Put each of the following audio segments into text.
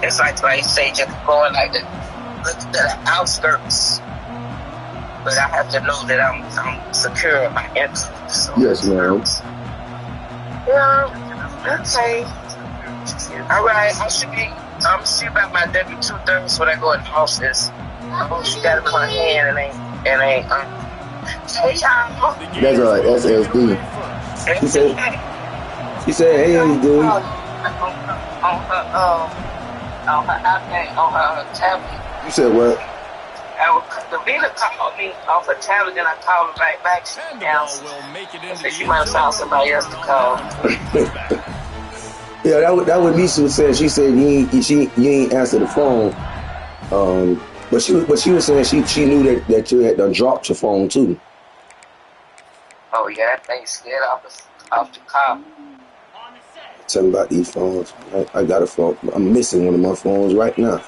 It's like I say, just going like the outskirts. But I have to know that I'm secure in my entry. So. Yes, ma'am. Yeah, okay. All right, I should be. I'm see about my W-230s when I go in the office. Oh, she got it in her hand and ain't. Hey y'all. That's SSD. She said, hey, SSD. On her iPad, on her tablet. You said what? The Vina called me off her tablet, and I called her right back. She answered. She might have found somebody else to call. Yeah, that would be what said. She said you ain't answer the phone. But she was saying she knew that you had done dropped your phone too. Oh yeah, that thing slid off the car. Tell me about these phones. I got a phone. I'm missing one of my phones right now.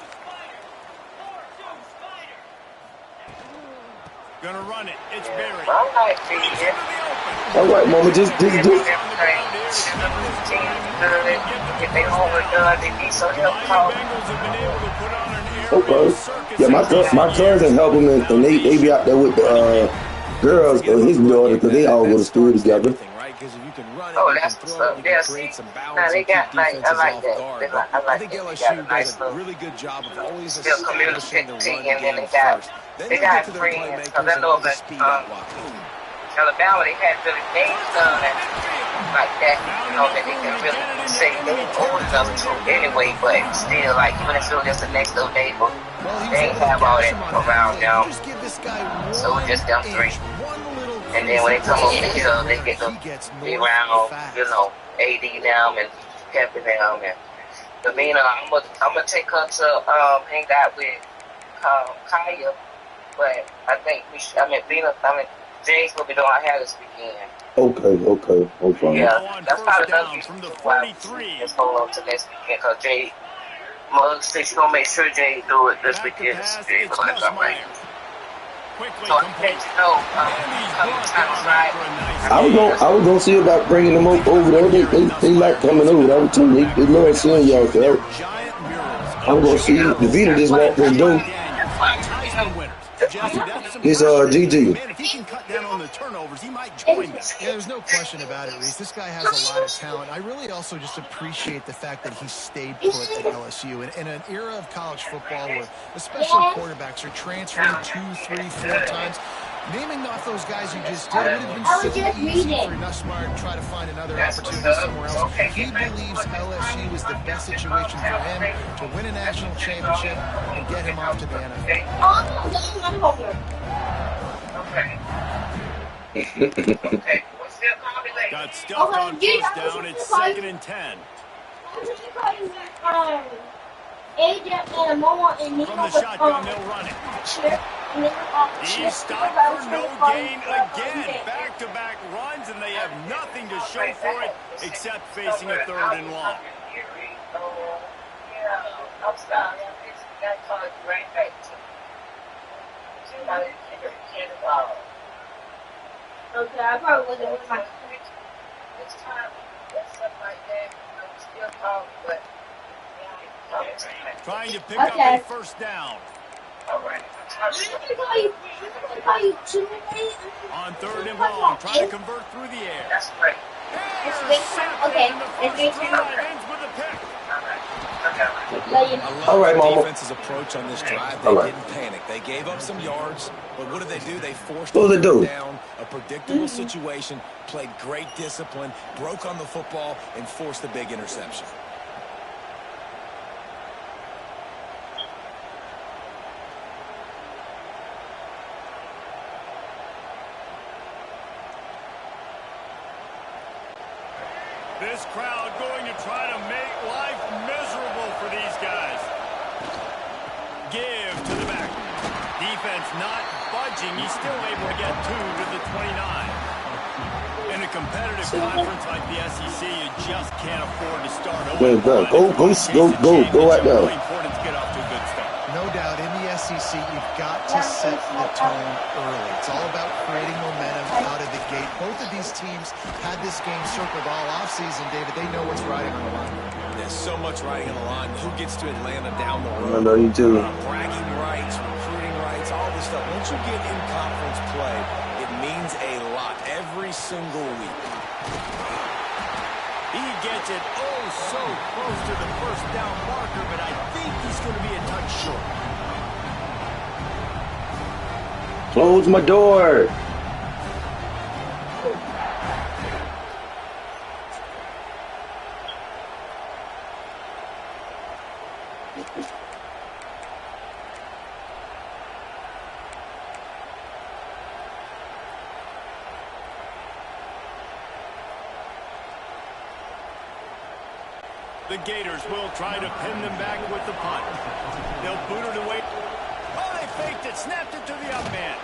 Gonna run it. It's Barry. All right, Mama. Just do. If they overdone, they need some help. Okay. Yeah, my cousin help him, and they be out there with the girls or his daughter because they all go to school together. Oh, that's what's up. Yeah, see, now they got like I like that. I like that. They got a nice little, really good job of always still communicating, and then they got friends. Because I know that Alabama, they had really games done like that. You know that they can really say they old enough to anyway, but still, like even if it was just the next door neighbor, they ain't have all that around them. So it's just them three. And then when they come over here, they get to be around, you know, AD them and Peppy them. And Davina, I'm gonna take her to hang out with Kaya, but I think Jay's gonna be doing our hair this weekend. Okay, no problem. Yeah, that's probably another reason why we just hold on to next weekend, because Jay, Mother said she's gonna make sure Jay do it this weekend. Jay was gonna come right. So I let you know, I was gonna see about bringing them over there. They like coming over. I was telling you, they love seeing y'all. So I'm gonna see the Vita just walked in the door. It's GG. Man, if he can cut down on the turnovers, he might join them. Yeah, there's no question about it, Reese. This guy has a lot of talent. I really also just appreciate the fact that he stayed put at LSU. In an era of college football where especially quarterbacks are transferring 2, 3, 4 times, naming off those guys you just did, it would have been so easy for Nussmeier to try to find another opportunity somewhere else. He believes LSU is the best situation for him to win a national championship and get him off to the NFL. Got stuffed on first down. It's 2nd and 10. From the shotgun, they'll run it. He's stopped for no gain again. Back-to-back runs, and they have nothing to show for it except facing a 3rd and long. Okay, I probably wasn't with my this time. That's something like that. I'm still calling, but trying to pick up a first down. All right. On 3rd and long, trying to convert through the air. That's great. Okay. Ends with a pick. All right, Mama. Defense's approach on this drive, they didn't panic. They gave up some yards, but what did they do? They forced them down a predictable situation, played great discipline, broke on the football, and forced a big interception. This crowd going to try to make life miserable for these guys. Give to the back. Defense not budging. He's still able to get 2 to the 29. In a competitive conference like the SEC, you just can't afford to start over. Go right now. Really important to get off to a good start. No doubt, in the SEC, you've got to set the tone early. It's all about creating momentum out of the gate. Both of these teams had this game circled all offseason, David. They know what's riding on the line. There's so much riding on the line. Who gets to Atlanta down the road? I know you too. Bragging rights, recruiting rights, all this stuff. Once you get in conference play, it means a lot every single week. He gets it so close to the first down marker, but I think he's going to be a touch short. Close my door. The Gators will try to pin them back with the punt. They'll boot it away. Oh, they faked it, snapped it to the up man.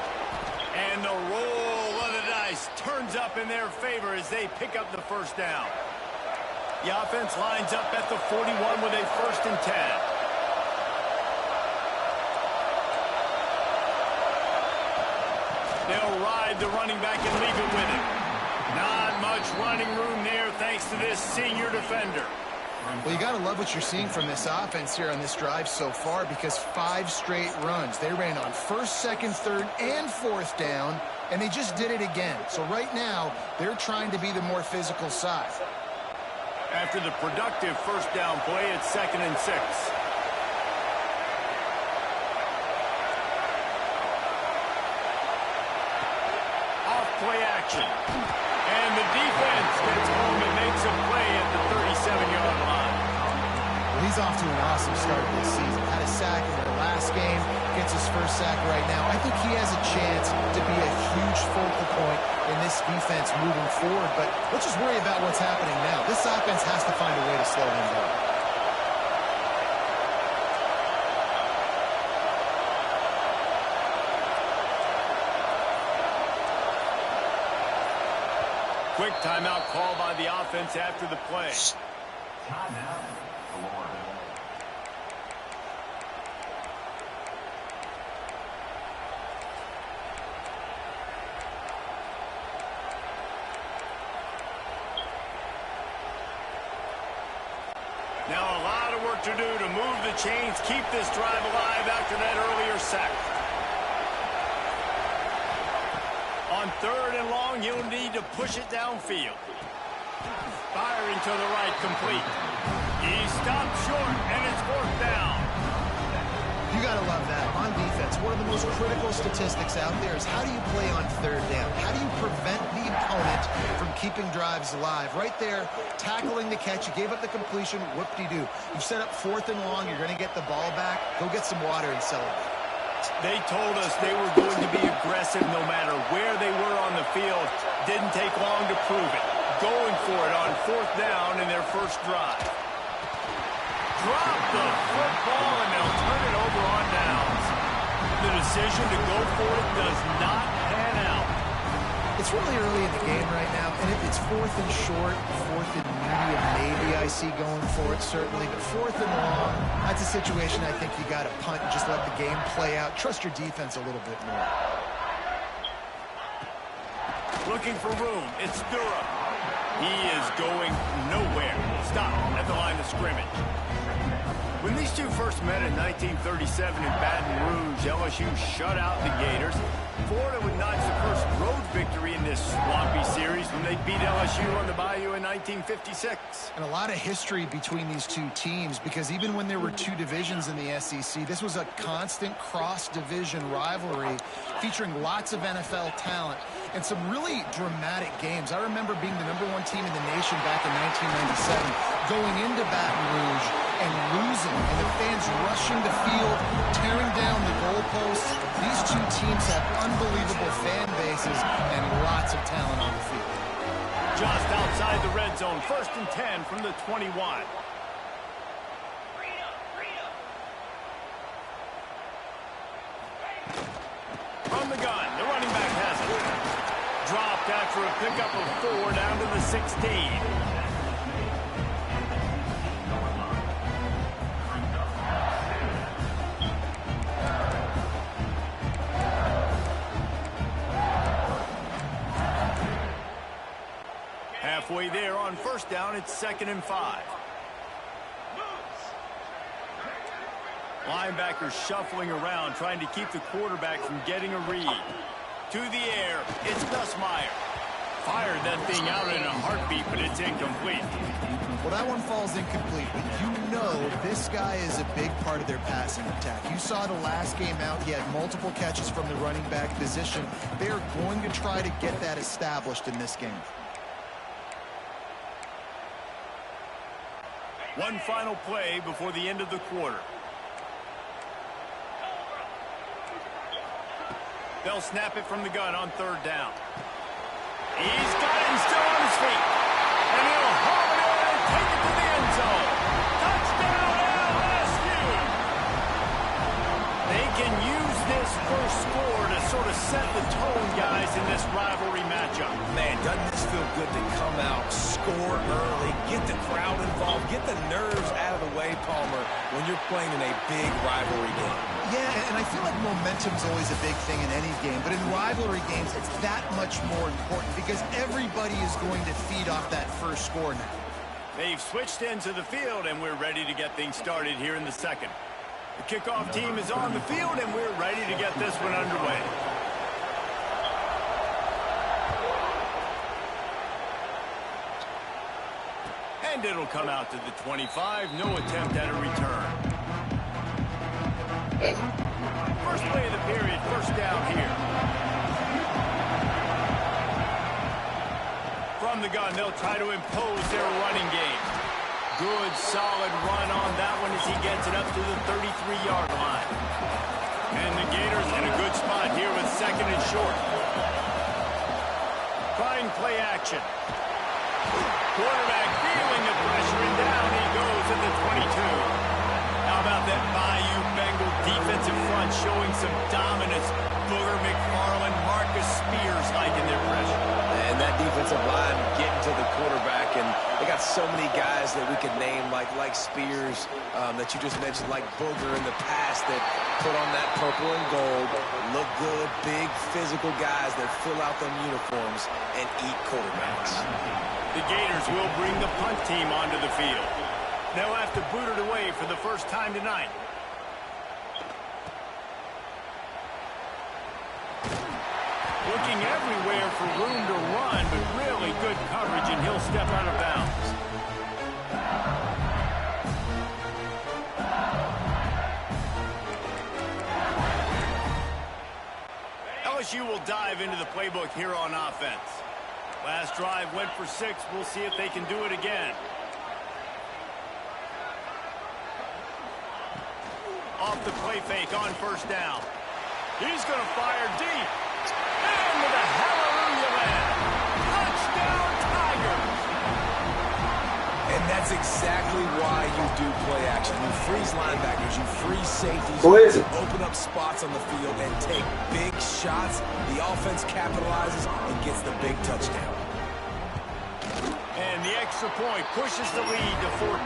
And the roll of the dice turns up in their favor as they pick up the first down. The offense lines up at the 41 with a 1st and 10. They'll ride the running back and leave it with him. Not much running room there thanks to this senior defender. Well, you got to love what you're seeing from this offense here on this drive so far, because 5 straight runs. They ran on 1st, 2nd, 3rd, and 4th down, and they just did it again. So right now, they're trying to be the more physical side. After the productive 1st down play, it's 2nd and 6. Off play action. And the defense gets home and makes a play at the 37-yard line. Well, he's off to an awesome start this season. Had a sack in their last game, gets his 1st sack right now. I think he has a chance to be a huge focal point in this defense moving forward. But let's just worry about what's happening now. This offense has to find a way to slow him down. Quick timeout call by the offense after the play. Now a lot of work to do to move the chains, keep this drive alive after that earlier sack. On 3rd and long, you'll need to push it downfield. Firing to the right, complete. He stopped short, and it's 4th down. You got to love that. On defense, one of the most critical statistics out there is how do you play on 3rd down? How do you prevent the opponent from keeping drives alive? Right there, tackling the catch. You gave up the completion. Whoop-de-doo. You've set up 4th and long. You're going to get the ball back. Go get some water and celebrate. They told us they were going to be aggressive no matter where they were on the field. Didn't take long to prove it. Going for it on 4th down in their first drive. Drop the football, and they'll turn it over on downs. The decision to go for it does not pan out. It's really early in the game right now, and if it's 4th and short, 4th and medium, maybe I see going for it, certainly. But 4th and long, that's a situation I think you got to punt and just let the game play out. Trust your defense a little bit more. Looking for room. It's Durham. He is going nowhere. Stop at the line of scrimmage. When these two first met in 1937 in Baton Rouge, LSU shut out the Gators. Florida would notch the first road victory in this swampy series when they beat LSU on the Bayou in 1956. And a lot of history between these two teams, because even when there were 2 divisions in the SEC, this was a constant cross-division rivalry featuring lots of NFL talent and some really dramatic games. I remember being the #1 team in the nation back in 1997, going into Baton Rouge and losing, and the fans rushing the field, tearing down the goalposts. These two teams have unbelievable fan bases and lots of talent on the field. Just outside the red zone, 1st and 10 from the 21. From the gun, the running back has it. Dropped after a pickup of 4 down to the 16. halfway there on first down. It's 2nd and 5. Linebackers shuffling around, trying to keep the quarterback from getting a read. To the air, it's Nussmeier. Fired that thing out in a heartbeat, but it's incomplete. Well, that one falls incomplete, but you know this guy is a big part of their passing attack. You saw the last game out, he had multiple catches from the running back position. They're going to try to get that established in this game. One final play before the end of the quarter. They'll snap it from the gun on 3rd down. He's got it and still on his feet. And he'll haul it in and take it to the end zone. Touchdown, LSU! They can use this first score to sort of set the tone, guys, in this rivalry matchup. Man, doesn't this feel good to come out, score early, get the crowd involved, get the nerves out of the way, Palmer, when you're playing in a big rivalry game. Yeah, and I feel like momentum's always a big thing in any game, but in rivalry games, it's that much more important because everybody is going to feed off that first score now. They've switched into the field, and we're ready to get things started here in the second. The kickoff team is on the field, and we're ready to get this one underway. And it'll come out to the 25. No attempt at a return. First play of the period, first down here. From the gun, they'll try to impose their running game. Good, solid run on that one as he gets it up to the 33-yard line. And the Gators in a good spot here with 2nd and short. Trying play action. Quarterback feeling the pressure, and down he goes at the 22. How about that Bayou Bengal defensive front showing some dominance? Booger McFarland, Marcus Spears liking their pressure. And that defensive line getting to the quarterback, and they got so many guys that we could name like Spears that you just mentioned, like Booger in the past, that put on that purple and gold, look good, big physical guys that fill out them uniforms and eat quarterbacks. The Gators will bring the punt team onto the field. They'll have to boot it away for the first time tonight. Looking everywhere for room to run, but really good coverage, and he'll step out of bounds. LSU will dive into the playbook here on offense. Last drive went for 6. We'll see if they can do it again. Off the play fake on first down. He's going to fire deep. And with a hallelujah land. Touchdown, Tigers! And that's exactly why you do play action. You freeze linebackers, you freeze safeties, you open up spots on the field and take big shots. The offense capitalizes and gets the big touchdown. And the extra point pushes the lead to 14.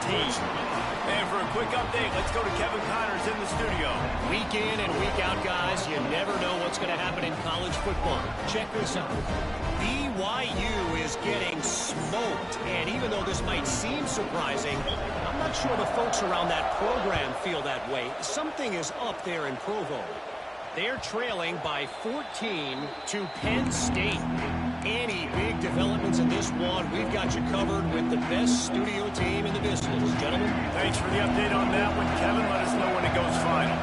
And for a quick update, let's go to Kevin Connors in the studio. Week in and week out, guys, you never know what's going to happen in college football. Check this out. BYU is getting smoked. And even though this might seem surprising, I'm not sure the folks around that program feel that way. Something is up there in Provo. They're trailing by 14 to Penn State. Any big developments in this one, we've got you covered with the best studio team in the business, gentlemen. Thanks for the update on that one, Kevin. Let us know when it goes final.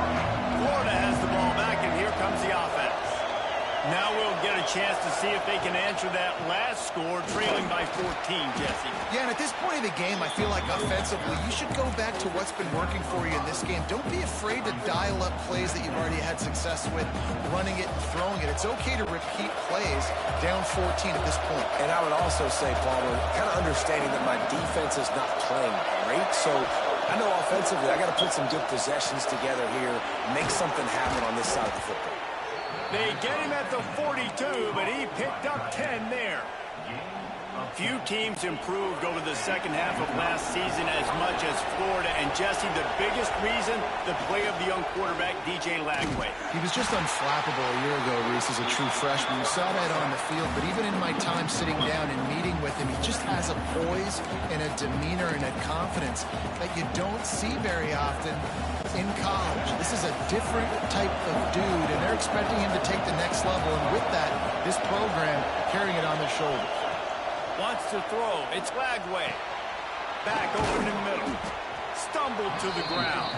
Florida has the ball back, and here comes the offense. Now we'll get a chance to see if they can answer that last score, trailing by 14, Jesse. Yeah, and at this point of the game, I feel like offensively, you should go back to what's been working for you in this game. Don't be afraid to dial up plays that you've already had success with, running it and throwing it. It's okay to repeat plays down 14 at this point. And I would also say, Palmer, kind of understanding that my defense is not playing great, so I know offensively I got to put some good possessions together here, make something happen on this side of the football. They get him at the 42, but he picked up 10 there. Few teams improved over the second half of last season as much as Florida. And, Jesse, the biggest reason, the play of the young quarterback, DJ Lagway. He was just unflappable a year ago, Reese, as a true freshman. You saw that on the field, but even in my time sitting down and meeting with him, he just has a poise and a demeanor and a confidence that you don't see very often in college. This is a different type of dude, and they're expecting him to take the next level. And with that, this program carrying it on their shoulders. Wants to throw. It's Lagway. Back over in the middle. Stumbled to the ground.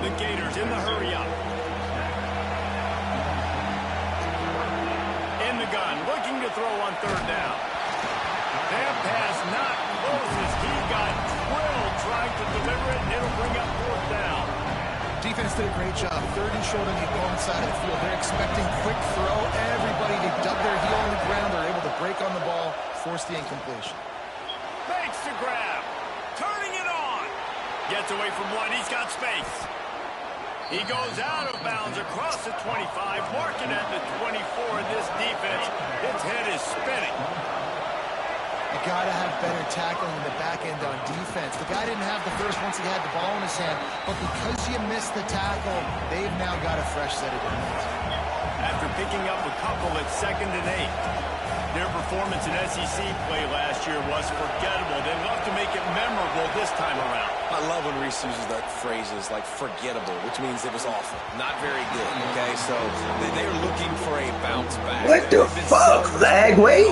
The Gators in the hurry-up. In the gun. Looking to throw on third down. That pass not close as he got drilled trying to deliver it, and it'll bring up fourth down. Defense did a great job. Third and short on the opponent's side of the field. They're expecting quick throw. Everybody, they dug their heel on the ground. They're able to break on the ball, force the incompletion. Makes the grab. Turning it on. Gets away from one. He's got space. He goes out of bounds across the 25. Marking at the 24. This defense, its head is spinning. You got to have better tackling in the back end on defense. The guy didn't have the first once he had the ball in his hand, but because you missed the tackle, they've now got a fresh set of defense. After picking up a couple at 2nd and 8, their performance in SEC play last year was forgettable. They'd love to make it memorable this time around. I love when Reese uses that phrases like forgettable, which means it was awful, not very good, okay? So they're looking for a bounce back. What the fuck, Lagway?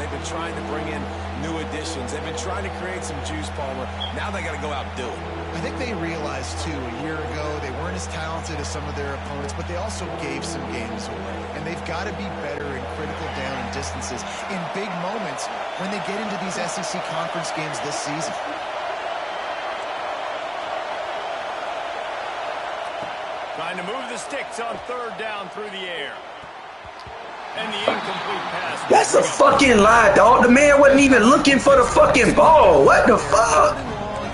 They've been trying to bring in new additions. They've been trying to create some juice, Palmer. Now they got to go out and do it. I think they realized, too, a year ago they weren't as talented as some of their opponents, but they also gave some games away. And they've got to be better in critical down and distances in big moments when they get into these SEC conference games this season. Trying to move the sticks on third down through the air. And the incomplete pass. That's a fucking lie, dog. The man wasn't even looking for the fucking ball. What the fuck?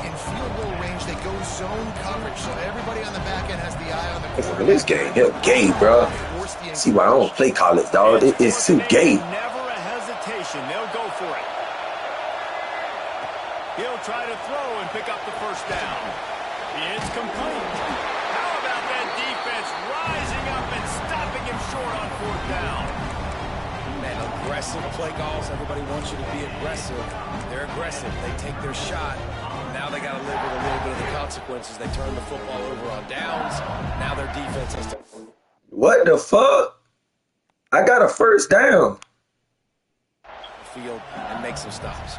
In field goal range, they go zone coverage, so everybody on the back end has the eye on the quarterback. This game here gay, bro. See why I don't play college, dog. It's too gay. Never a hesitation. They'll go for it. He'll try to throw and pick up the first down. It's complete. How about that defense rising up and stopping him short on fourth down? Aggressive play calls. Everybody wants you to be aggressive. They're aggressive. They take their shot. Now they got to live with a little bit of the consequences. They turn the football over on downs. Now their defense has to... What the fuck? I got a first down. Field and make some stops.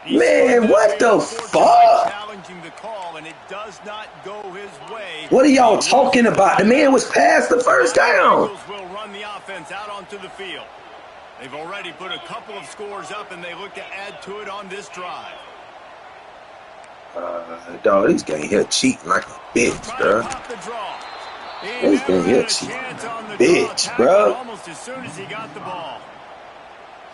Man, what the fuck? What are y'all talking about? The man was past the first down. Will run the offense out onto the field. They've already put a couple of scores up, and they look to add to it on this drive. Dog, these game here cheating like a bitch, bro. This game here cheating, bitch, bro. Almost as soon as he got the ball.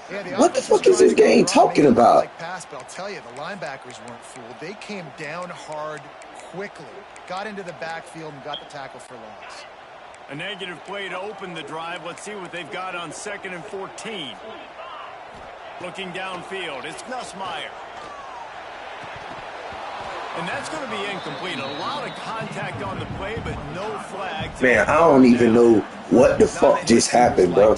Yeah, what the fuck is this game talking about? Like pass, but I'll tell you, the linebackers weren't fooled. They came down hard quickly, got into the backfield, and got the tackle for loss. A negative play to open the drive. Let's see what they've got on 2nd and 14. Looking downfield, it's Nussmeier. And that's going to be incomplete. A lot of contact on the play, but no flags. Man, I don't even know what the fuck just happened, bro.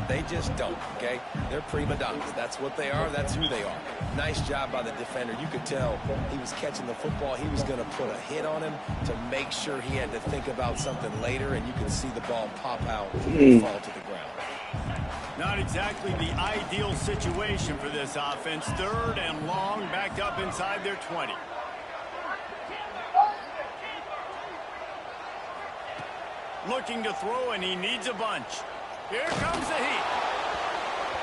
They just don't, okay? They're prima donnas. That's what they are. That's who they are. Nice job by the defender. You could tell he was catching the football. He was going to put a hit on him to make sure he had to think about something later, and you could see the ball pop out and fall to the ground. Not exactly the ideal situation for this offense. Third and long, backed up inside their 20. Looking to throw, and he needs a bunch. Here comes the heat.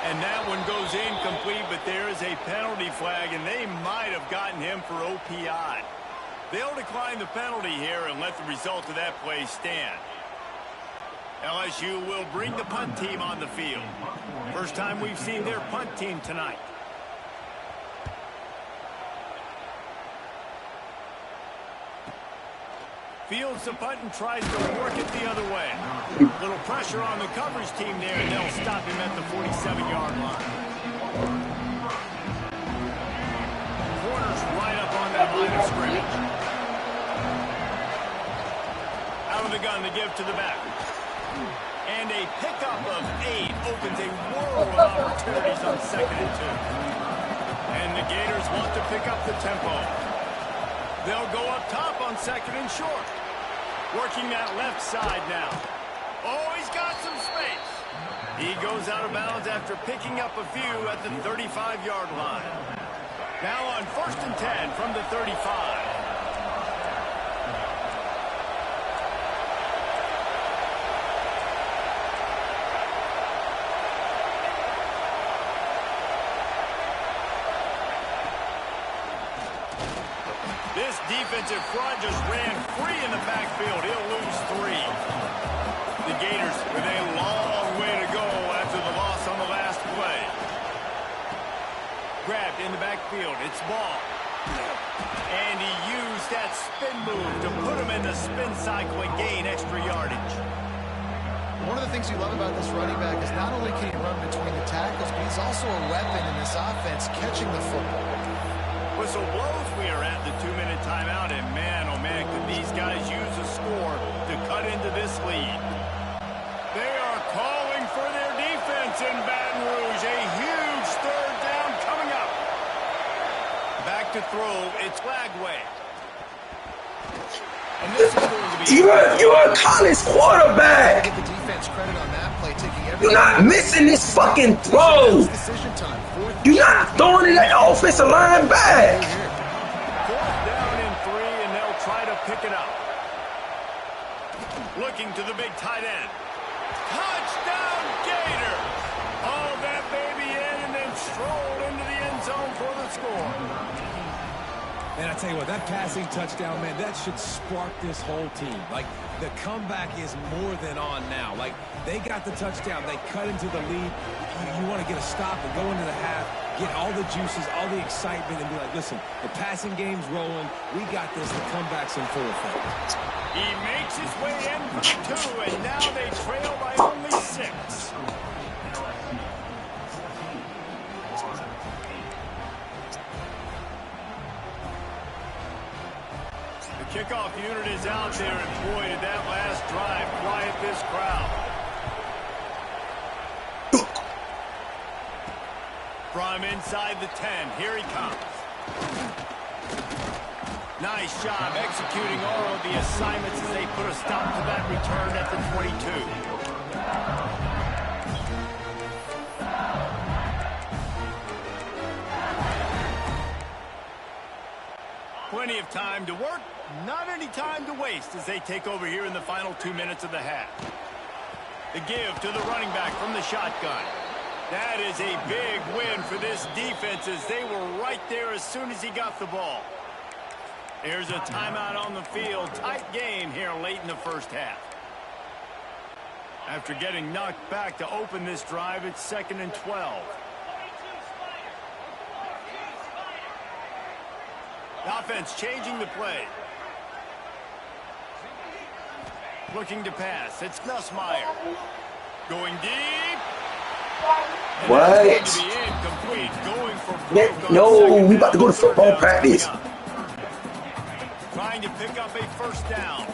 And that one goes incomplete, but there is a penalty flag, and they might have gotten him for OPI. They'll decline the penalty here and let the result of that play stand. LSU will bring the punt team on the field. First time we've seen their punt team tonight. Fields the punt and tries to work it the other way. Little pressure on the coverage team there, and they'll stop him at the 47-yard line. Corner's right up on that line of scrimmage. Out of the gun to give to the back. And a pickup of 8 opens a world of opportunities on 2nd and 2. And the Gators want to pick up the tempo. They'll go up top on 2nd and short. Working that left side now. Oh, he's got some space. He goes out of bounds after picking up a few at the 35-yard line. Now on 1st and 10 from the 35. This defensive front just ran free in the backfield. He'll lose 3. The Gators with a long way to go after the loss on the last play. Grabbed in the backfield. It's Ball. And he used that spin move to put him in the spin cycle and gain extra yardage. One of the things you love about this running back is not only can he run between the tackles, but he's also a weapon in this offense catching the football. Whistle blows. We are at the 2-minute timeout, and man, oh man, could these guys use a score to cut into this lead. They are calling for their defense in Baton Rouge. A huge 3rd down coming up. Back to throw. It's Flagway. And this is going to be... You're a college quarterback. Give the defense credit on that play, taking everything. You're not missing this fucking throw. Decision time. You're not throwing it at the offensive line back. 4th down and 3, and they'll try to pick it up. Looking to the big tight end. Touchdown, Gator! All that baby in and then strolled into the end zone for the score. And I tell you what, that passing touchdown, man, that should spark this whole team. Like, the comeback is more than on now. Like, they got the touchdown. They cut into the lead. You want to get a stop and go into the half, get all the juices, all the excitement, and be like, listen, the passing game's rolling. We got this. The comeback's in full effect. He makes his way in for 2, and now they trail by only 6. Kickoff unit is out there, and boy, did that last drive quiet this crowd. From inside the 10, here he comes. Nice job executing all of the assignments as they put a stop to that return at the 22. Plenty of time to work, not any time to waste as they take over here in the final 2 minutes of the half. The give to the running back from the shotgun. That is a big win for this defense as they were right there as soon as he got the ball. There's a timeout on the field. Tight game here late in the first half. After getting knocked back to open this drive, it's 2nd and 12. The offense changing the play. Looking to pass. It's Nussmeier. Going deep. What? Incomplete. Going for no, we about to go to football practice. Trying to pick up a 1st down.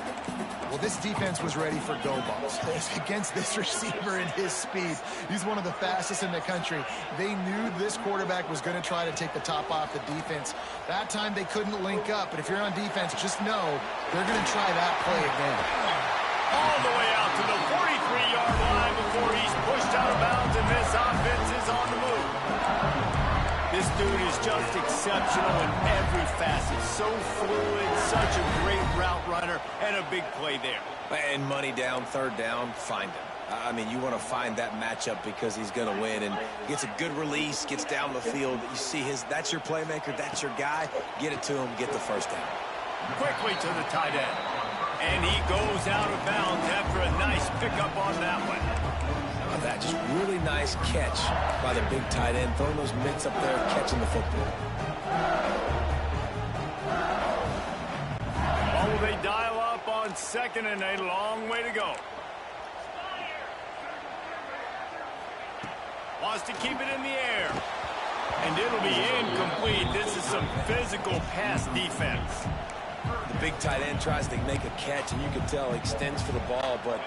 Well, this defense was ready for go balls. Against this receiver and his speed, he's one of the fastest in the country. They knew this quarterback was going to try to take the top off the defense. That time they couldn't link up, but if you're on defense, just know they're going to try that play again. All the way out to the 43-yard line before he's pushed out of bounds, and this offense is on the move. This dude is just exceptional in every facet. So fluid, such a great route runner, and a big play there. And money down, 3rd down, find him. I mean, you want to find that matchup because he's going to win, and gets a good release, gets down the field. You see that's your playmaker, that's your guy. Get it to him, get the 1st down. Quickly to the tight end. And he goes out of bounds after a nice pickup on that one. How about that? Just really nice catch by the big tight end, throwing those mitts up there, catching the football. Will they dial up on on second and a long way to go. Wants to keep it in the air. And it'll be incomplete. This is some physical pass defense. The big tight end tries to make a catch, and you can tell he extends for the ball, but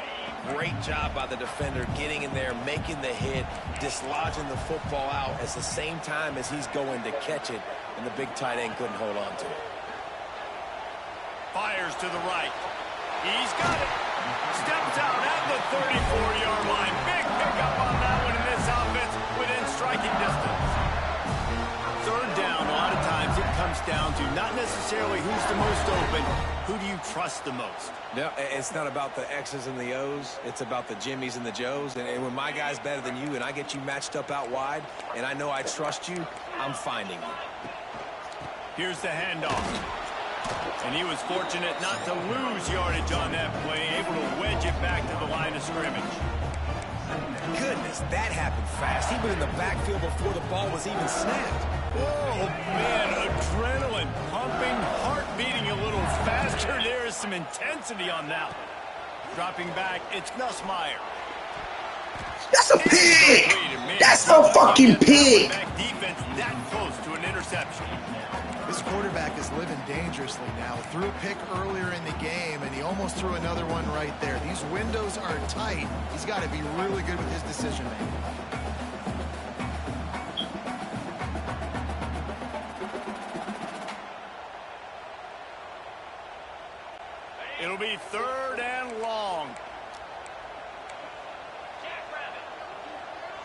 great job by the defender getting in there, making the hit, dislodging the football out at the same time as he's going to catch it, and the big tight end couldn't hold on to it. Fires to the right. He's got it. Steps out at the 34-yard line. Big pickup on that one in this offense within striking distance. Third down, a lot of times it comes down to not necessarily who's the most open, who do you trust the most? No, it's not about the X's and the O's. It's about the Jimmies and the Joes. And when my guy's better than you and I get you matched up out wide and I know I trust you, I'm finding you. Here's the handoff. And he was fortunate not to lose yardage on that play, able to wedge it back to the line of scrimmage. Goodness, that happened fast. He was in the backfield before the ball was even snapped. Oh, man, adrenaline pumping, heart beating a little faster. There is some intensity on that one. Dropping back, it's Nussmeier. That's a pig! That's a fucking pig! Defense that close to an interception. This quarterback is living dangerously now. Threw a pick earlier in the game, and he almost threw another one right there. These windows are tight. He's got to be really good with his decision-making. It'll be third and long.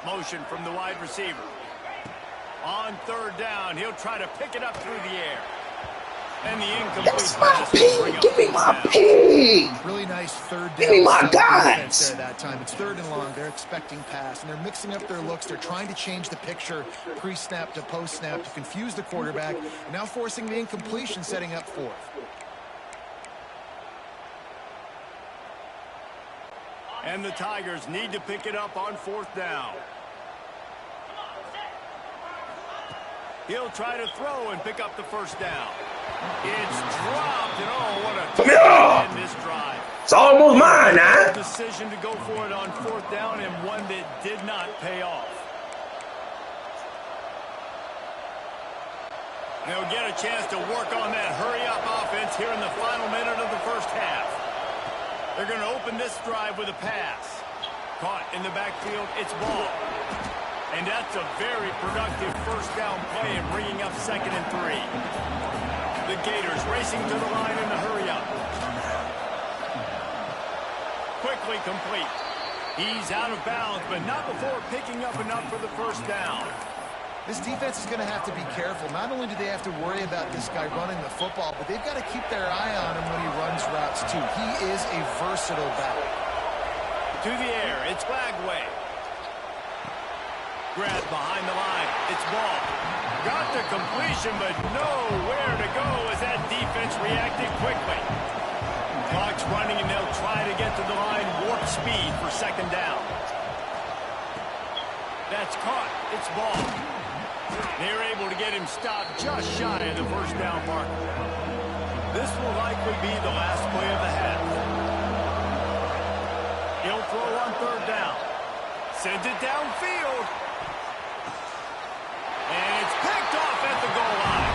Motion from the wide receiver. On third down, he'll try to pick it up through the air. And the incomplete That's my pig! Give me my pig! Really nice third down. Give me my guys! There that time. It's third and long. They're expecting pass, and they're mixing up their looks. They're trying to change the picture pre-snap to post-snap to confuse the quarterback, and now forcing the incompletion, setting up fourth. And the Tigers need to pick it up on fourth down. He'll try to throw and pick up the first down. It's dropped, and oh, what a turn in this drive. It's almost mine, huh? Decision to go for it on fourth down, and one that did not pay off. They'll get a chance to work on that hurry-up offense here in the final minute of the first half. They're going to open this drive with a pass. Caught in the backfield, it's ball. And that's a very productive first down play and bringing up 2nd and 3. The Gators racing to the line in the hurry-up. Quickly complete. He's out of bounds, but not before picking up enough for the first down. This defense is going to have to be careful. Not only do they have to worry about this guy running the football, but they've got to keep their eye on him when he runs routes, too. He is a versatile back. To the air, it's Flagway. Grab behind the line. It's ball. Got the completion, but nowhere to go as that defense reacted quickly. Clock's running, and they'll try to get to the line warp speed for 2nd down. That's caught. It's ball. They're able to get him stopped just shy of the first down mark. This will likely be the last play of the half. He'll throw on third down. Sends it downfield. And it's picked off at the goal line.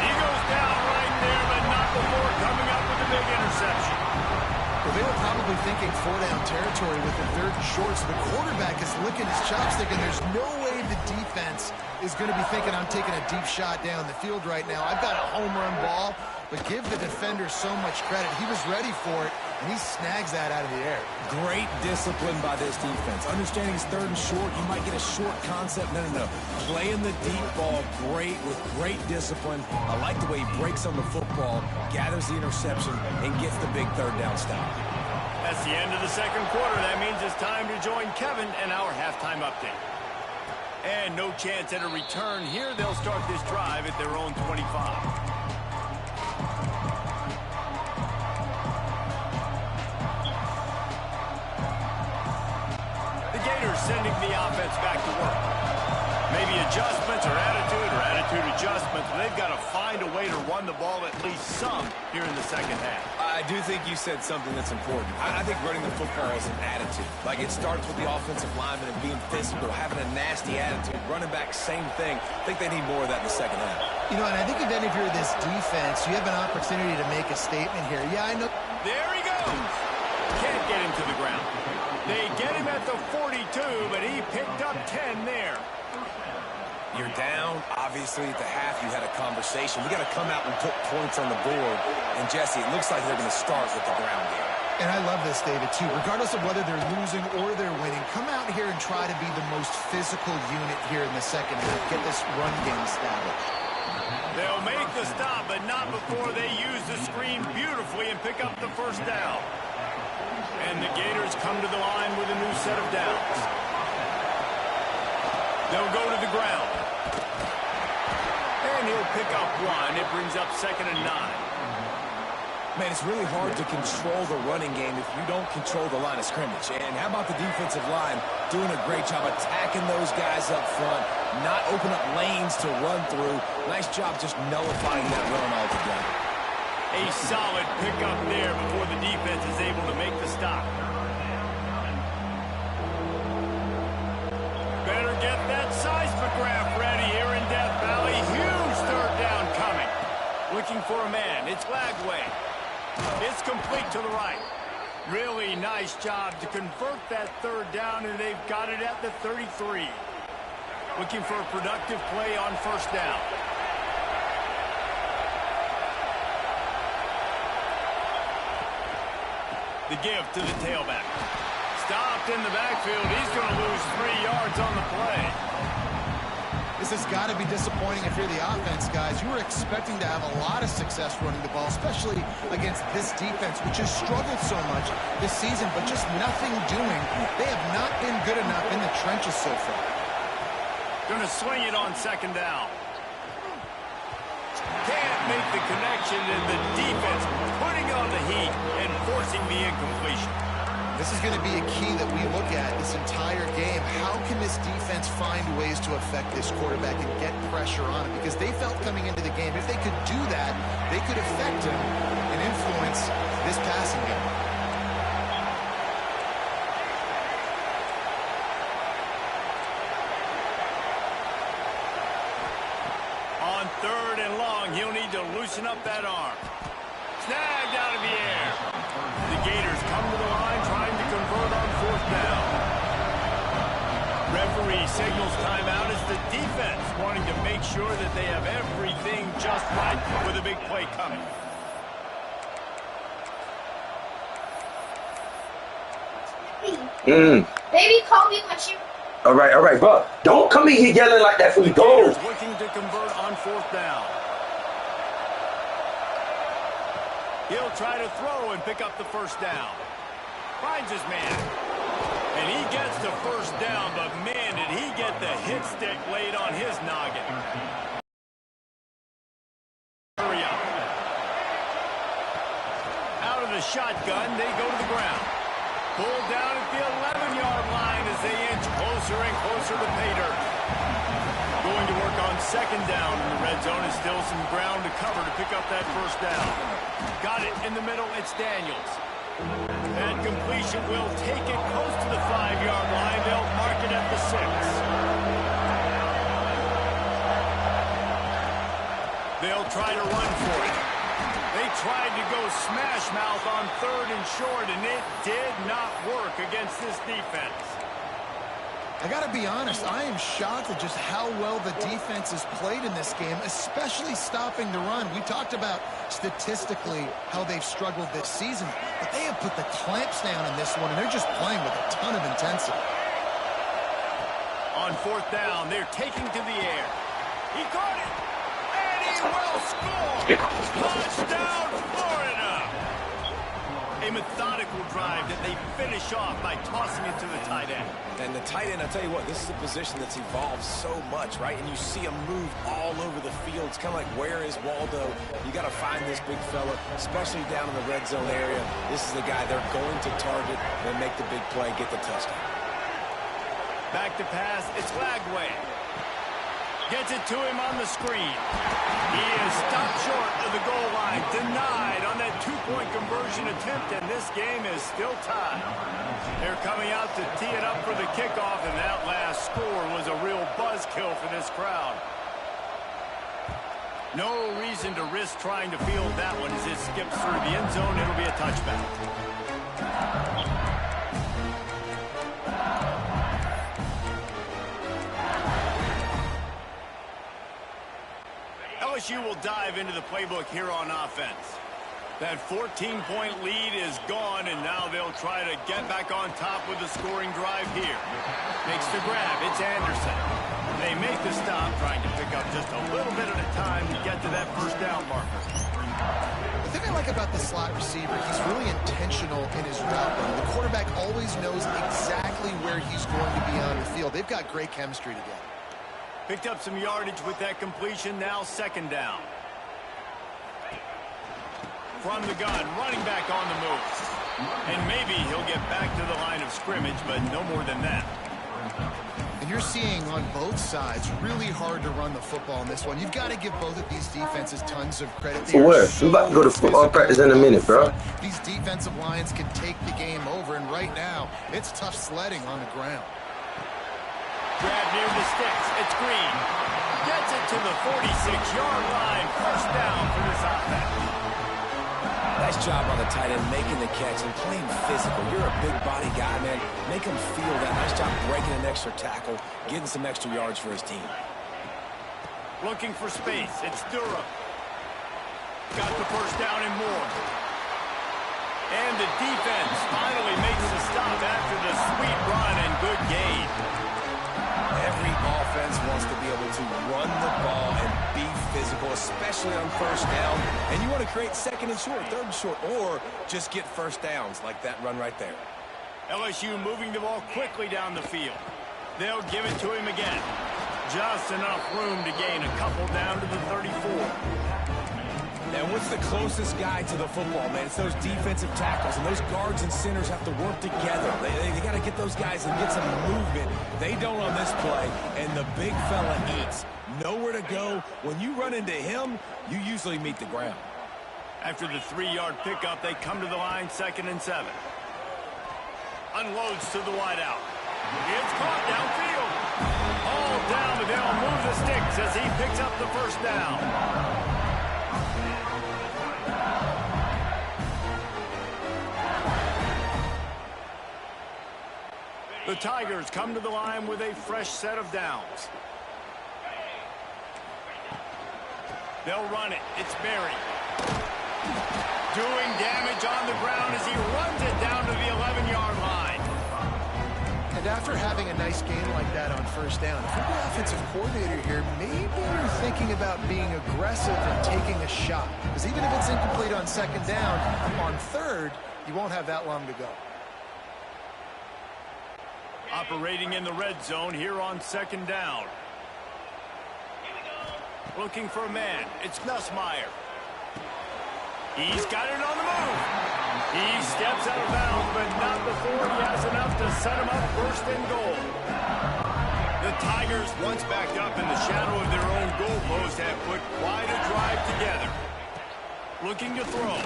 He goes down right there, but not before coming up with a big interception. Well, they were probably thinking 4-down territory with the 3rd and short, so the quarterback is licking his chops thinking there's no way the defense is going to be thinking I'm taking a deep shot down the field right now. I've got a home run ball, but give the defender so much credit. He was ready for it, and he snags that out of the air. Great discipline by this defense. Understanding it's 3rd and short, you might get a short concept. No. Playing the deep ball great with great discipline. I like the way he breaks on the football, gathers the interception, and gets the big 3rd down stop. That's the end of the 2nd quarter. That means it's time to join Kevin and our halftime update. And no chance at a return here. They'll start this drive at their own 25. Sending the offense back to work. Maybe adjustments or attitude adjustments. They've got to find a way to run the ball at least some here in the second half. I do think you said something that's important. I think running the football is an attitude. Like, it starts with the offensive lineman and being physical, having a nasty attitude. Running back, same thing. I think they need more of that in the second half. You know, and I think even if you're this defense, you have an opportunity to make a statement here. Yeah, I know. There he goes. Can't get him to the ground. They get him at the 42, but he picked up 10 there. You're down. Obviously, at the half, you had a conversation. We got to come out and put points on the board. And, Jesse, it looks like they're going to start with the ground game. And I love this, David, too. Regardless of whether they're losing or they're winning, come out here and try to be the most physical unit here in the second half. Get this run game established. They'll make the stop, but not before they use the screen beautifully and pick up the first down. And the Gators come to the line with a new set of downs. They'll go to the ground. And he'll pick up one. It brings up 2nd and 9. Man, it's really hard to control the running game if you don't control the line of scrimmage. And how about the defensive line doing a great job attacking those guys up front, not open up lanes to run through. Nice job just nullifying that run altogether. A solid pickup there before the defense is able to make the stop. Better get that seismograph ready here in Death Valley. Huge third down coming. Looking for a man. It's Lagway. It's complete to the right. Really nice job to convert that third down, and they've got it at the 33. Looking for a productive play on first down. The give to the tailback. Stopped in the backfield. He's going to lose 3 yards on the play. This has got to be disappointing if you're the offense, guys. You were expecting to have a lot of success running the ball, especially against this defense, which has struggled so much this season, but just nothing doing. They have not been good enough in the trenches so far. Going to swing it on 2nd down. Can't make the connection, and the defense putting on the heat and forcing the incompletion. This is going to be a key that we look at this entire game. How can this defense find ways to affect this quarterback and get pressure on him? Because they felt coming into the game, if they could do that, they could affect him and influence this passing game. On 3rd and long, he'll need to loosen up that arm. Snagged out of the air. The Gators come to the line trying to convert on 4th down. Referee signals timeout as the defense wanting to make sure that they have everything just right with a big play coming. Baby, call me when she... All right, bro. Don't come in here yelling like that for the goal. Looking to convert on 4th down. He'll try to throw and pick up the first down. Finds his man. And he gets the first down, but man, did he get the hit stick laid on his noggin. Hurry up. Out of the shotgun, they go to the ground. Pulled down at the 11-yard line as they inch closer and closer to pay dirt. Going to work on 2nd down in the red zone. Is still some ground to cover to pick up that first down. Got it in the middle. It's Daniels. That completion will take it close to the 5-yard line. They'll mark it at the 6. They'll try to run for it. They tried to go smash mouth on 3rd and short, and it did not work against this defense. I got to be honest, I am shocked at just how well the defense has played in this game, especially stopping the run. We talked about statistically how they've struggled this season, but they have put the clamps down in this one, and they're just playing with a ton of intensity. On 4th down, they're taking to the air. He caught it, and he will score. Touchdown, Florida. A methodical drive that they finish off by tossing it to the tight end. And the tight end, I'll tell you what, this is a position that's evolved so much, right? And you see him move all over the field. It's kind of like, where is Waldo? You got to find this big fella, especially down in the red zone area. This is the guy they're going to target and make the big play, get the touchdown. Back to pass, it's Lagway. Gets it to him on the screen. He is stopped short of the goal line. Denied on that two-point conversion attempt, and this game is still tied. They're coming out to tee it up for the kickoff, and that last score was a real buzzkill for this crowd. No reason to risk trying to field that one as it skips through the end zone. It'll be a touchback. LSU will dive into the playbook here on offense. That 14-point lead is gone, and now they'll try to get back on top with a scoring drive here. Makes the grab. It's Anderson. They make the stop, trying to pick up just a little bit at a time to get to that first down marker. The thing I like about the slot receiver, he's really intentional in his route running. The quarterback always knows exactly where he's going to be on the field. They've got great chemistry together. Picked up some yardage with that completion. Now second down. From the gun, running back on the move. And maybe he'll get back to the line of scrimmage, but no more than that. And you're seeing on both sides really hard to run the football in this one. You've got to give both of these defenses tons of credit. For where? We're about to go to football practice in a minute, bro. These defensive lines can take the game over, and right now, it's tough sledding on the ground. Grab near the sticks. It's Green. Gets it to the 46-yard line. First down for this offense. Nice job on the tight end making the catch and playing physical. You're a big body guy, man. Make him feel that. Nice job breaking an extra tackle, getting some extra yards for his team. Looking for space. It's Durham. Got the first down and more. And the defense finally makes the stop after the sweet run and good gain. Every offense wants to be able to run the ball and be physical, especially on first down. And you want to create second and short, third and short, or just get first downs like that run right there. LSU moving the ball quickly down the field. They'll give it to him again. Just enough room to gain a couple down to the 34. And what's the closest guy to the football, man? It's those defensive tackles, and those guards and centers have to work together. They got to get those guys and get some movement. They don't on this play, and the big fella eats. Nowhere to go. When you run into him, you usually meet the ground. After the 3-yard pickup, they come to the line, 2nd and 7. Unloads to the wideout. It's caught downfield. All down, but they'll move the sticks as he picks up the first down. The Tigers come to the line with a fresh set of downs. They'll run it. It's Berry. Doing damage on the ground as he runs it down to the 11-yard line. And after having a nice game like that on first down, if you're the offensive coordinator here, maybe you're thinking about being aggressive and taking a shot. Because even if it's incomplete on second down, on third, you won't have that long to go. Operating in the red zone here on second down. Looking for a man. It's Nussmeier. He's got it on the move. He steps out of bounds, but not before he has enough to set him up first and goal. The Tigers, once backed up in the shadow of their own goalpost, have put quite a drive together. Looking to throw.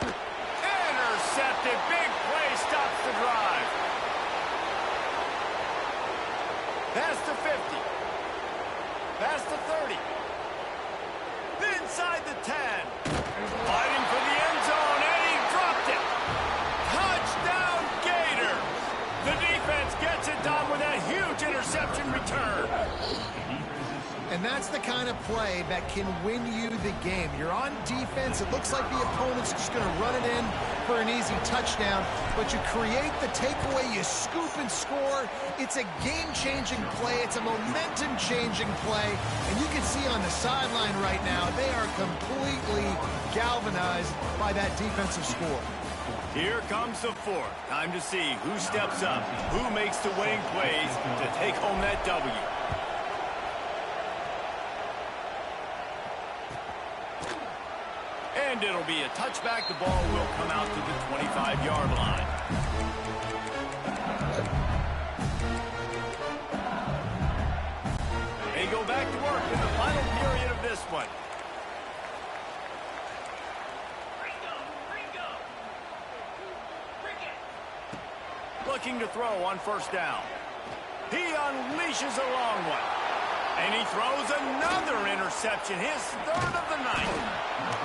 Intercepted. Big play stops the drive. Past the 50. Past the 30. Inside the 10. Fighting for the end zone, and he dropped it. Touchdown, Gator. The defense gets it done with a huge interception return. And that's the kind of play that can win you the game. You're on defense. It looks like the opponent's just going to run it in for an easy touchdown. But you create the takeaway. You scoop and score. It's a game-changing play. It's a momentum-changing play. And you can see on the sideline right now, they are completely galvanized by that defensive score. Here comes the fourth. Time to see who steps up, who makes the winning plays to take home that W. And it'll be a touchback. The ball will come out to the 25-yard line. They go back to one. Looking to throw on first down. He unleashes a long one. And he throws another interception, his third of the night.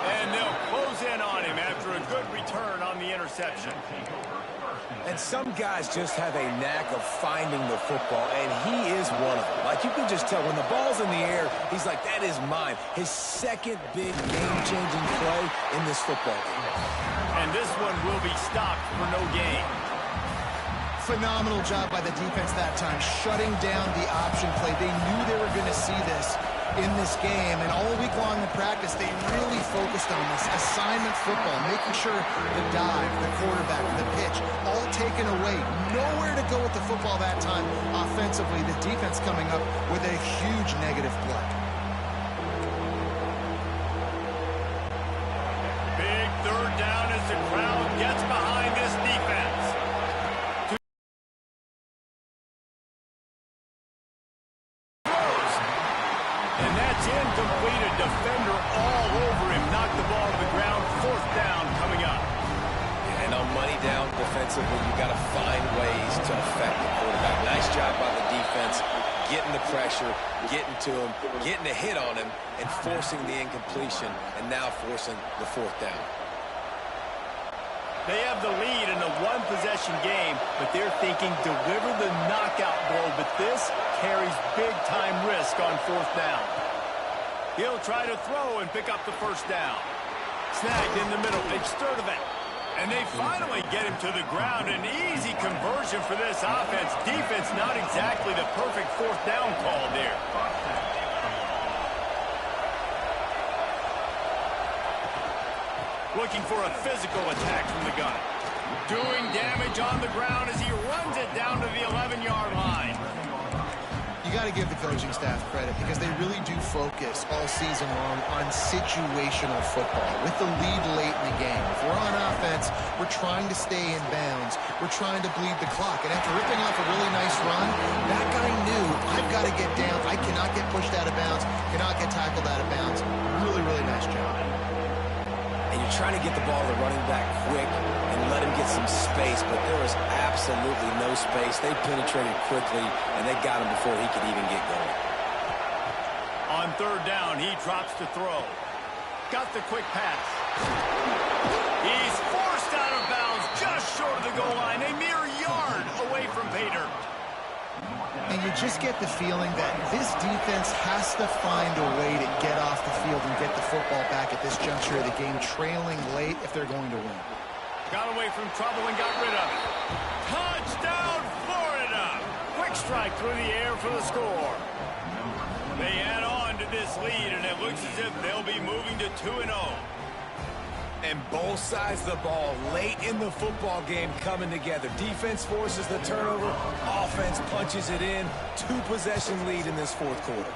And they'll close in on him after a good return on the interception. And some guys just have a knack of finding the football, and he is one of them. Like, you can just tell when the ball's in the air, he's like, that is mine. His second big game-changing play in this football game. And this one will be stopped for no gain. Phenomenal job by the defense that time, shutting down the option play. They knew they were going to see this in this game, and all week long in practice, they really focused on this assignment football, making sure the dive, the quarterback, the pitch, all taken away. Nowhere to go with the football that time offensively. The defense coming up with a huge negative play. Big third down as the crowd gets behind this defense. And that's incomplete. A defender all over him. Knocked the ball to the ground. Fourth down coming up. And on money down defensively, you got to find ways to affect the quarterback. Nice job by the defense, getting the pressure, getting to him, getting a hit on him, and forcing the incompletion, and now forcing the fourth down. They have the lead in a one-possession game, but they're thinking deliver the knockout blow, but this carries big-time risk on fourth down. He'll try to throw and pick up the first down. Snagged in the middle. It's third of it. And they finally get him to the ground. An easy conversion for this offense. Defense not exactly the perfect fourth down call there. Looking for a physical attack from the gun. Doing damage on the ground as he runs it down to the 11-yard line. You got to give the coaching staff credit because they really do focus all season long on situational football with the lead late in the game. If we're on offense, we're trying to stay in bounds. We're trying to bleed the clock. And after ripping off a really nice run, that guy knew, I've got to get down. I cannot get pushed out of bounds, cannot get tackled out of bounds. Really, really nice job. And you're trying to get the ball to the running back quick and let him get some space, but there was absolutely no space. They penetrated quickly, and they got him before he could even get going. On third down, he drops to throw. Got the quick pass. He's forced out of bounds just short of the goal line, a mere yard away from Pater. And you just get the feeling that this defense has to find a way to get off the field and get the football back at this juncture of the game, trailing late if they're going to win. Got away from trouble and got rid of it. Touchdown, Florida! Quick strike through the air for the score. They add on to this lead, and it looks as if they'll be moving to 2-0. And both sides of the ball late in the football game coming together. Defense forces the turnover. Offense punches it in. 2-possession lead in this fourth quarter.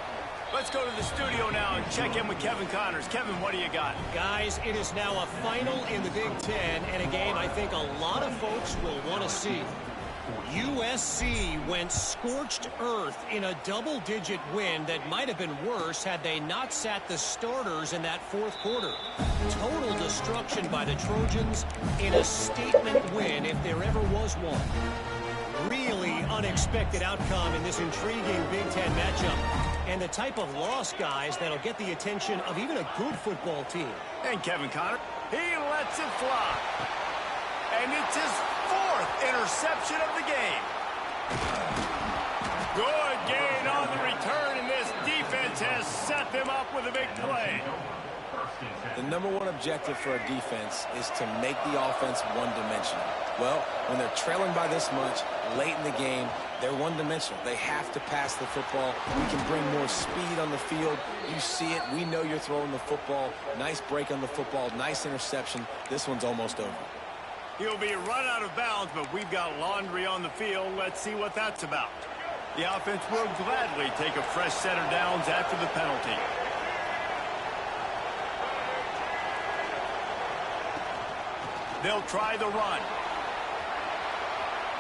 Let's go to the studio now and check in with Kevin Connors. Kevin, what do you got? Guys, it is now a final in the Big Ten, and a game I think a lot of folks will want to see. USC went scorched earth in a double-digit win that might have been worse had they not sat the starters in that fourth quarter. Total destruction by the Trojans in a statement win if there ever was one. Really unexpected outcome in this intriguing Big Ten matchup. And the type of loss, guys, that'll get the attention of even a good football team. And Kevin Connors, he lets it fly. And it's his fourth interception of the game. Good gain on the return, and this defense has set them up with a big play. The number one objective for a defense is to make the offense one-dimensional. Well, when they're trailing by this much, late in the game, they're one-dimensional. They have to pass the football. We can bring more speed on the field. You see it. We know you're throwing the football. Nice break on the football. Nice interception. This one's almost over. He'll be run out of bounds, but we've got laundry on the field. Let's see what that's about. The offense will gladly take a fresh set of downs after the penalty. They'll try the run.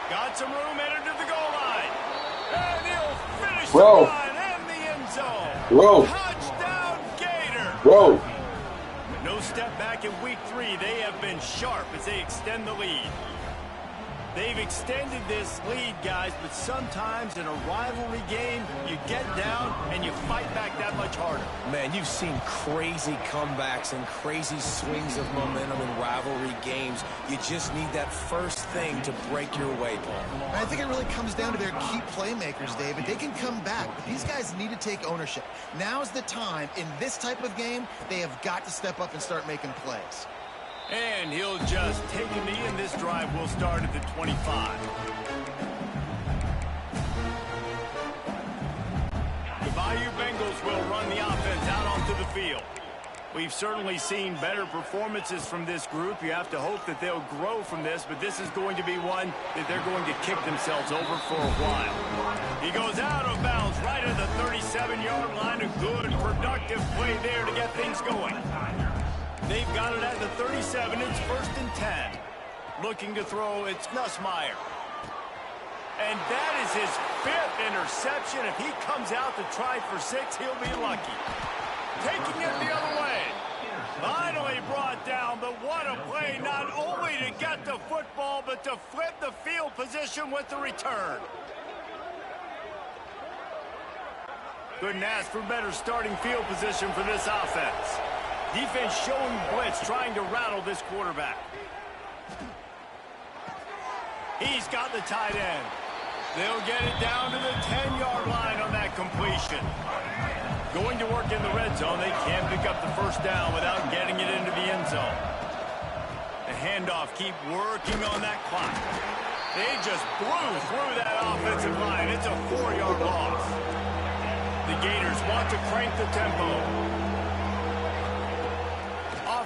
Got some room headed to the goal line. And he'll finish the run in the end zone. Whoa. Touchdown, Gators. Whoa. No step back in week 3. They have been sharp as they extend the lead. They've extended this lead, guys, but sometimes in a rivalry game, you get down and you fight back that much harder. Man, you've seen crazy comebacks and crazy swings of momentum in rivalry games. You just need that first thing to break your way, Paul. I think it really comes down to their key playmakers, David. They can come back, but these guys need to take ownership. Now's the time. In this type of game, they have got to step up and start making plays. And he'll just take a knee, and this drive will start at the 25. The Bayou Bengals will run the offense out onto the field. We've certainly seen better performances from this group. You have to hope that they'll grow from this, but this is going to be one that they're going to kick themselves over for a while. He goes out of bounds right at the 37-yard line. A good, productive play there to get things going. They've got it at the 37. It's 1st and 10. Looking to throw, it's Nussmeier. And that is his 5th interception. If he comes out to try for 6, he'll be lucky. Taking it the other way. Finally brought down, but what a play, not only to get the football, but to flip the field position with the return. Couldn't ask for better starting field position for this offense. Defense showing blitz, trying to rattle this quarterback. He's got the tight end. They'll get it down to the 10-yard line on that completion. Going to work in the red zone. They can't pick up the first down without getting it into the end zone. The handoff, keep working on that clock. They just blew through that offensive line. It's a 4-yard loss. The Gators want to crank the tempo.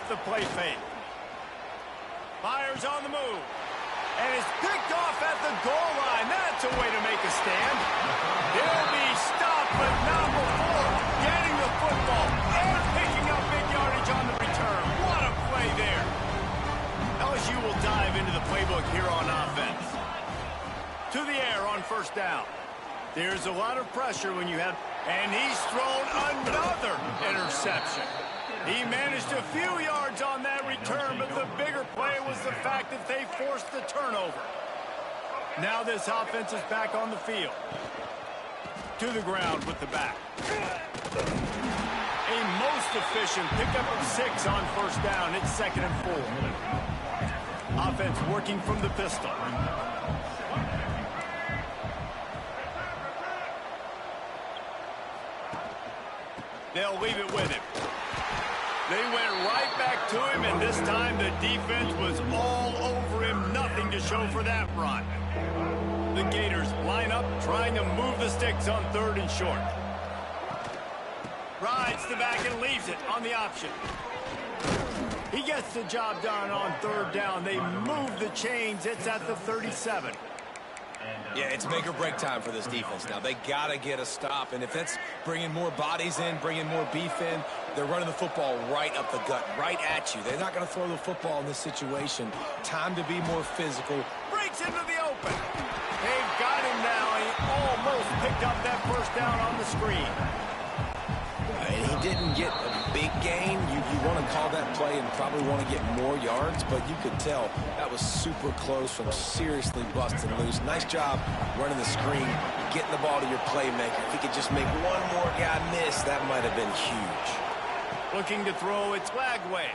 The play fake. Fires on the move. And it's picked off at the goal line. That's a way to make a stand. He'll be stopped, but not before getting the football and picking up big yardage on the return. What a play there. LSU will dive into the playbook here on offense. To the air on 1st down. There's a lot of pressure when you have... And he's thrown another interception. He managed a few yards on that return, but the bigger play was the fact that they forced the turnover. Now this offense is back on the field. To the ground with the back. A most efficient pickup of 6 on 1st down. It's 2nd and 4. Offense working from the pistol. They'll leave it with him. They went right back to him, and this time the defense was all over him. Nothing to show for that run. The Gators line up, trying to move the sticks on 3rd and short. Rides the back and leaves it on the option. He gets the job done on 3rd down. They move the chains. It's at the 37. Yeah, it's make or break time for this defense. Now, they got to get a stop, and if that's bringing more bodies in, bringing more beef in, they're running the football right up the gut, right at you. They're not going to throw the football in this situation. Time to be more physical. Breaks into the open. They've got him now. He almost picked up that 1st down on the screen. And he didn't get a big gain. You want to call that play and probably want to get more yards, but you could tell that was super close from seriously busting loose. Nice job running the screen, getting the ball to your playmaker. If he could just make one more guy miss, that might have been huge. Looking to throw, it's Lagway.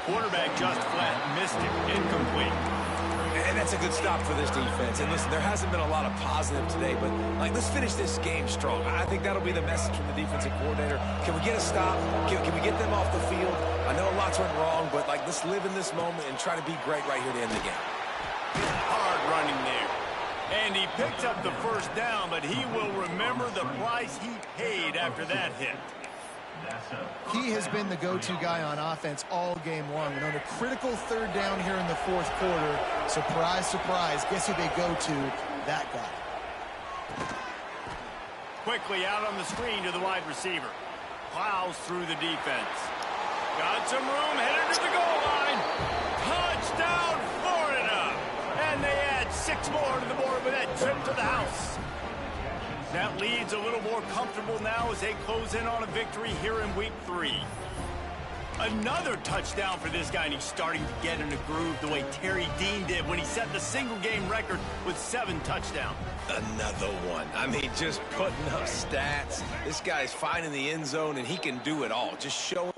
Quarterback just flat, missed it, incomplete. And that's a good stop for this defense. And listen, there hasn't been a lot of positive today, but let's finish this game strong. I think that'll be the message from the defensive coordinator. Can we get a stop? Can we get them off the field? I know lots went wrong, but let's live in this moment and try to be great right here to end the game. Hard running there. And he picks up the 1st down, but he will remember the price he paid after that hit. He has been the go-to guy on offense all game long. And on a critical 3rd down here in the 4th quarter, surprise, surprise, guess who they go to? That guy. Quickly out on the screen to the wide receiver. Plows through the defense. Got some room, headed to the goal line. Touchdown, Florida! And they add 6 more to the board with that trip to the house. That lead's a little more comfortable now as they close in on a victory here in week 3. Another touchdown for this guy, and he's starting to get in a groove the way Terry Dean did when he set the single-game record with 7 touchdowns. Another one. I mean, just putting up stats. This guy's finding the end zone, and he can do it all. Just showing.